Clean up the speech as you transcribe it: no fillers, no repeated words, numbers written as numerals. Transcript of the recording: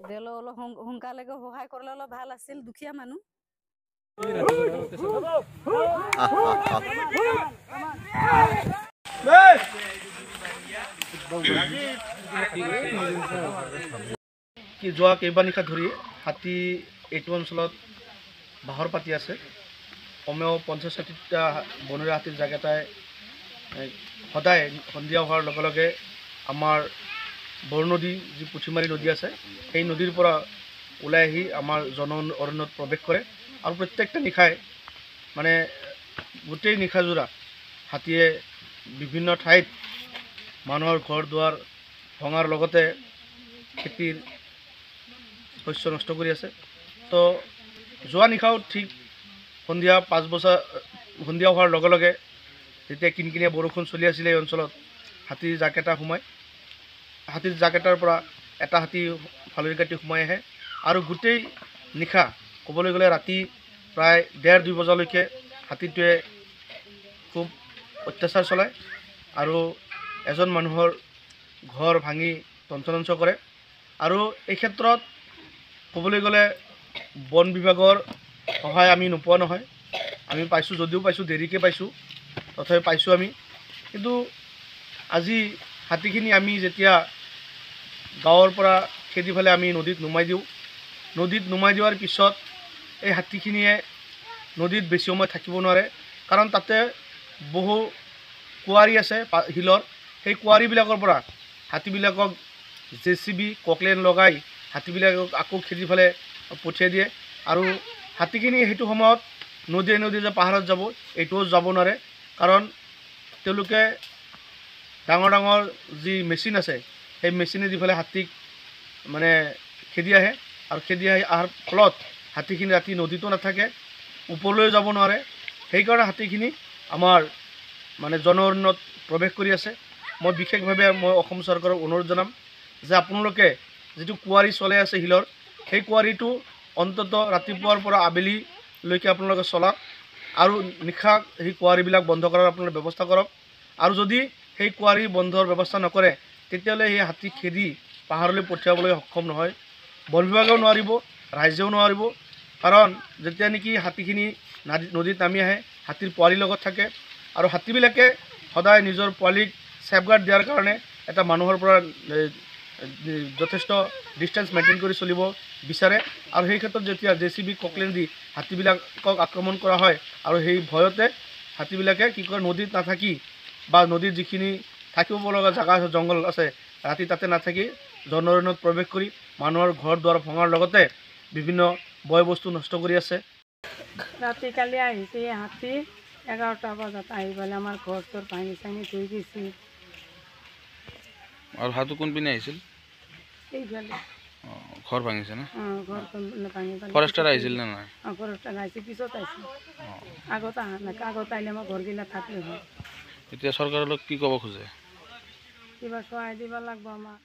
দেলো অলপ সোনকালে সহায় কৰিলে অলপ ভাল আছিল দুখীয়া মানুহ কি যোৱা কেইবা নিশা ধৰি হাতী এইটো অঞ্চলত বাহৰ পাতি আছে কমেও ৫০-৬০টা বনৰীয়া হাতীৰ জাকেটাই সদায় সন্ধিয়া হোৱাৰ লগে লগে আমাৰ বৰনদী যি পুঠিমাৰী নদী আছে সেই নদীৰ পৰা ওলাই আহি আমাৰ জন অৰণ্যত প্ৰৱেশ কৰে আৰু প্ৰত্যেকটা নিশাই মানে গোটেই নিশাজোৰা হাতীয়ে বিভিন্ন ঠাইত মানুহৰ ঘৰ দুৱাৰ ভঙাৰ লগতে খেতিৰ শস্য নষ্ট কৰি আছে তো যোৱা নিশাও ঠিক সন্ধিয়া ৫ বছৰ সন্ধিয়া হোৱাৰ লগে লগে যেতিয়া কিনকিনীয়া বৰষুণ চলি আছিলে এই অঞ্চলত হাতীৰ জাকেটা সোমায় হাতীৰ জাকেটাৰ পৰা এটা হাতী ফালৰি কাটি সোমাই আহে আৰু গোটেই নিশা ক'বলৈ গ'লে ৰাতি প্ৰায় ১:৩০-২ বজালৈকে হাতীটোৱে খুব অত্যাচাৰ চলায় আৰু এজন মানুহৰ ঘৰ ভাঙি তঞ্চ কৰে আৰু এই ক্ষেত্ৰত ক'বলৈ গ'লে বন বিভাগৰ সহায় আমি নোপোৱা নহয় আমি পাইছোঁ যদিও পাইছোঁ দেৰিকৈ পাইছোঁ তথাপি পাইছোঁ আমি কিন্তু আজি হাতীখিনি আমি যেতিয়া গাঁৱৰ পৰা খেদি ফেলে আমি নদীত নমাই দিওঁ নদীত নমাই দিয়াৰ পিছত এই হাতীখিনিয়ে নদীত বেছি সময় থাকিব নোৱাৰে কাৰণ তাতে বহু কুঁৱাৰী আছে শিলৰ সেই কুঁৱাৰীবিলাকৰ পৰা হাতীবিলাকক JCB ককলেন লগাই হাতীবিলাকক আকৌ খেদি ফেলে পঠিয়াই দিয়ে আৰু হাতীখিনি সেইটো সময়ত নদীয়ে যে পাহাৰত যাব এইটোও যাব নোৱাৰে কাৰণ তেওঁলোকে ডাঙৰ ডাঙৰ যি মেচিন আছে সেই মেচিনে দি ফেলে হাতীক মানে খেদি আহে আৰু খেদি অহাৰ ফলত হাতীখিনি ৰাতি নদীতো নাথাকে ওপৰলৈ যাব নোৱাৰে সেইকাৰণে হাতীখিনি আমাৰ মানে জন অৰণ্যত প্ৰৱেশ কৰি আছে মই বিশেষভাৱে মই অসম চৰকাৰক অনুৰোধ জনাম যে আপোনালোকে যিটো কুঁৱাৰী চলাই আছে শিলৰ সেই কুঁৱাৰীটো অন্ততঃ ৰাতিপুৱাৰ পৰা আবেলিলৈকে আপোনালোকে চলাওক আৰু নিশা সেই কুঁৱাৰীবিলাক বন্ধ কৰাৰ আপোনালোকে ব্যৱস্থা কৰক আৰু যদি সেই কুঁৱাৰী বন্ধৰ ব্যৱস্থা নকৰে তেতিয়াহ'লে সেই হাতী খেদি পাহাৰলৈ পঠিয়াবলৈ সক্ষম নহয় বন বিভাগেও নোৱাৰিব ৰাইজেও নোৱাৰিব কাৰণ যেতিয়া নেকি হাতীখিনি নদীত নামি আহে হাতীৰ পোৱালিৰ লগত থাকে আৰু হাতীবিলাকে সদায় নিজৰ পোৱালিক ছেফগাৰ্ড দিয়াৰ কাৰণে এটা মানুহৰ পৰা যথেষ্ট ডিষ্টেঞ্চ মেইনটেইন কৰি চলিব বিচাৰে আৰু সেই ক্ষেত্ৰত যেতিয়া JCB ককলেন দি হাতীবিলাকক আক্ৰমণ কৰা হয় আৰু সেই ভয়তে হাতীবিলাকে কি কৰে নদীত নাথাকি বা নদীত যিখিনি থাকিব লগা জেগা আছে জংঘল আছে ৰাতি তাতে নাথাকি জন অৰণ্যত প্ৰৱেশ কৰি মানুহৰ ঘৰ দুৱাৰ ভঙাৰ লগতে বিভিন্ন বয় বস্তু নষ্ট কৰি আছে ৰাতি কালি আহিছে হাতী 11টা বজাত আহি পেলাই আমাৰ ঘৰ চৰ ভাঙি চাঙি ধুই গৈছে আৰু হাতী কোন পিনে আহিছিল এইফালে ঘৰ ভাঙিছে না ঘৰ ভাঙি ফৰেষ্টাৰ আহিছিল নে নাই ফৰেষ্টাৰ আহিছে পিছত আহিছে আগত অহা নাই আগত আহিলে আমাৰ ঘৰগিলা থাকিলে হয় এতিয়া চৰকাৰৰ কি ক'ব খোজে কিবা সহায় দিব লাগিব আমাক